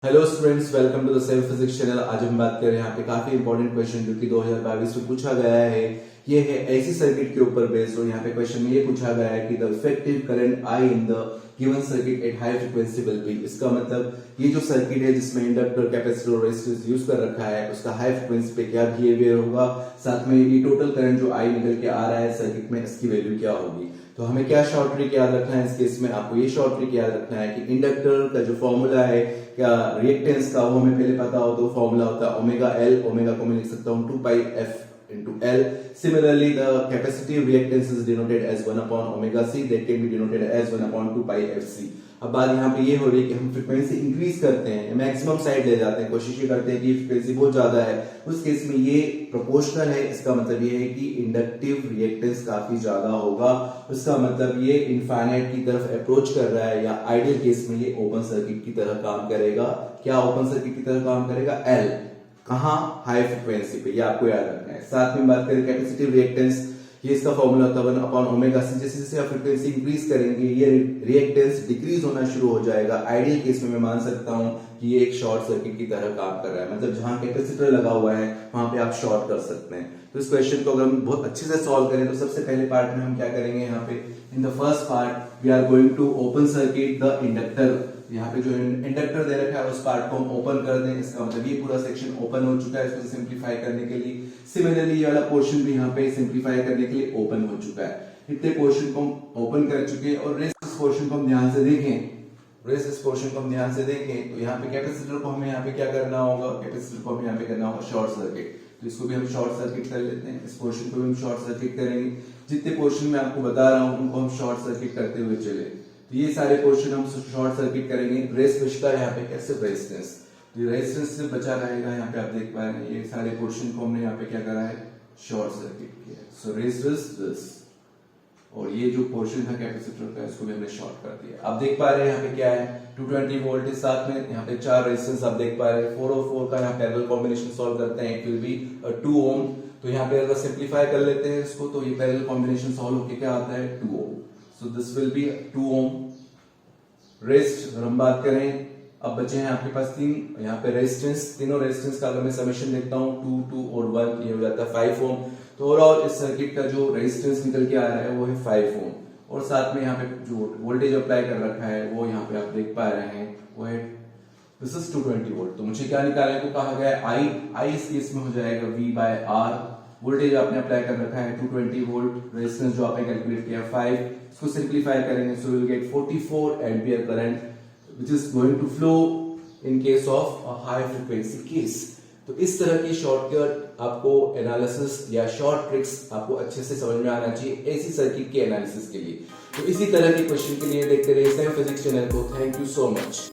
Hello students, welcome to the self physics channel. आज हम बात कर रहे हैं यहाँ पे काफी इंपॉर्टेंट क्वेश्चन जो कि 2022 में पूछा गया है। ये है एसी सर्किट के ऊपर बेस्ड और यहाँ पे क्वेश्चन में ये पूछा गया है कि the effective current I in the given circuit at high frequency will be. इसका मतलब ये जो सर्किट है जिसमें इंडक्टर, कैपेसिटर और रेजिस्टेंस यूज कर रखा है उसका हाई फ्रीक्वेंसी पे क्या बिहेवियर होगा, साथ में ये टोटल करंट जो आई निकल के आ रहा है सर्किट में इसकी वैल्यू क्या होगी। तो हमें क्या शॉर्ट ट्रिक याद रखना है इस केस में, आपको ये शॉर्ट ट्रिक याद रखना है कि इंडक्टर का जो फॉर्मूला है क्या रिएक्टेंस का वो हमें पहले पता हो तो फॉर्मूला होता है ओमेगा एल। ओमेगा को मैं लिख सकता हूँ 2 पाई F into L. Similarly, the capacitive reactance is denoted as 1 upon omega c, that can be denoted as 1 upon 2 pi fc. अब बात यहाँ पे ये हो रही है कि हम फ्रीक्वेंसी इंक्रीज करते हैं, मैक्सिमम साइड ले जाते हैं, कोशिश ये करते हैं कि फ्रीक्वेंसी बहुत ज्यादा है, उस केस में ये प्रोपोर्शनल है। इसका मतलब ये है कि इंडक्टिव रिएक्टेंस काफी ज्यादा होगा, उसका मतलब ये इनफाइनाइट की तरफ अप्रोच कर रहा है, या आइडियल केस में ये ओपन सर्किट की तरह काम करेगा। क्या ओपन सर्किट की तरह काम करेगा? एल कहां? हाई फ्रीक्वेंसी पे, ये आपको याद रखना है। साथ में बात करें कैपेसिटिव रिएक्टेंस, ये इसका फॉर्मूला होता है 1 अपॉन ओमेगा सी। जैसे जैसे आप फ्रीक्वेंसी इंक्रीज करेंगे ये रिएक्टेंस डिक्रीज होना शुरू हो जाएगा। आइडियल केस में मैं मान सकता हूं कि ये एक शॉर्ट सर्किट की तरह काम कर रहा है, मतलब जहां कैपेसिटर लगा हुआ है वहां पे आप शॉर्ट कर सकते हैं। तो इस क्वेश्चन को अगर हम बहुत अच्छे से सॉल्व करें तो सबसे पहले पार्ट में हम क्या करेंगे, यहाँ पे in the first part we are going to open circuit the inductor. यहाँ पे जो इंडक्टर दे रखा है उस पार्ट को हम ओपन कर दें, इसका मतलब ये पूरा सेक्शन ओपन हो चुका है इसको सिंप्लीफाई करने के लिए। सिमिलरली ये वाला पोर्शन भी यहाँ पे सिंप्लीफाई करने के लिए ओपन हो चुका है। इतने पोर्शन को हम ओपन कर चुके हैं और रेस्ट इस पोर्शन को हम ध्यान से देखें, रेस्ट इस पोर्शन को हम ध्यान से देखें तो यहाँ पे कैपेसिटर को हमें यहाँ पे क्या करना होगा, कैपेसिटर को हमें यहाँ पे करना होगा शॉर्ट सर्किट। तो इसको भी हम शॉर्ट सर्किट कर लेते हैं, इस पोर्शन को भी हम शॉर्ट सर्किट करेंगे। जितने पोर्शन में आपको बता रहा हूँ उनको हम शॉर्ट सर्किट करते हुए चले, तो ये सारे पोर्शन हम शॉर्ट सर्किट करेंगे। रेस्ट बचता है यहाँ पे कैसे, रेजिस्टेंस, तो रेजिस्टेंस से बचा रहेगा। यहाँ पे आप देख पा रहे हैं ये सारे पोर्शन को हमने यहाँ पे क्या करा है, शॉर्ट सर्किट किया। सो रेजिस्टेंस दिस, और ये जो पोर्शन था कैपेसिटर का इसको भी हमने शॉर्ट कर दिया। आप देख पा रहे हैं यहाँ पे क्या है, 220 वोल्ट, साथ में यहाँ पे 4 रेजिस्टेंस आप देख पा रहे हैं। 4 और 4 का यहाँ पैरेलल कॉम्बिनेशन सॉल्व करते हैं, इट विल बी 2 ओम। तो यहाँ पे अगर सिंप्लीफाई कर लेते हैं इसको तो ये पैरेलल कॉम्बिनेशन सॉल्व होकर क्या आता है, 2 ohm. So this will be 2 ohm. Rest अगर हम बात करें, अब बचे हैं आपके पास 3 यहाँ पे रेजिस्टेंस। तीनों रेजिस्टेंस का अगर मैं समेशन देखता हूँ 2, 2 और 1, ये हो जाता है 5 ओम। तो ओवरऑल इस सर्किट का जो रेजिस्टेंस निकल के आ रहा है वो है 5 ओम, और साथ में यहाँ पे जो वोल्टेज अप्लाई कर रखा है वो यहाँ पे आप देख पा रहे हैं वो है दिस इज 220 वोल्ट। तो मुझे क्या निकालने को कहा गया है, आई इस केस में हो जाएगा V बाय R। वोल्टेज आपने अप्लाई कर रखा है 220 वोल्ट, रेजिस्टेंस जो आपने कैलकुलेट किया 5, इसको सिंप्लीफाई करेंगे so will get 44 ampere current which is going to flow in case of a high frequency case। तो इस तरह की शॉर्टकट आपको एनालिसिस या शॉर्ट ट्रिक्स आपको अच्छे से समझ में आना चाहिए एसी सर्किट के एनालिसिस के लिए। तो इसी तरह के क्वेश्चन के लिए देखते रहिए सेल्फ फिजिक्स चैनल को। Thank you so much.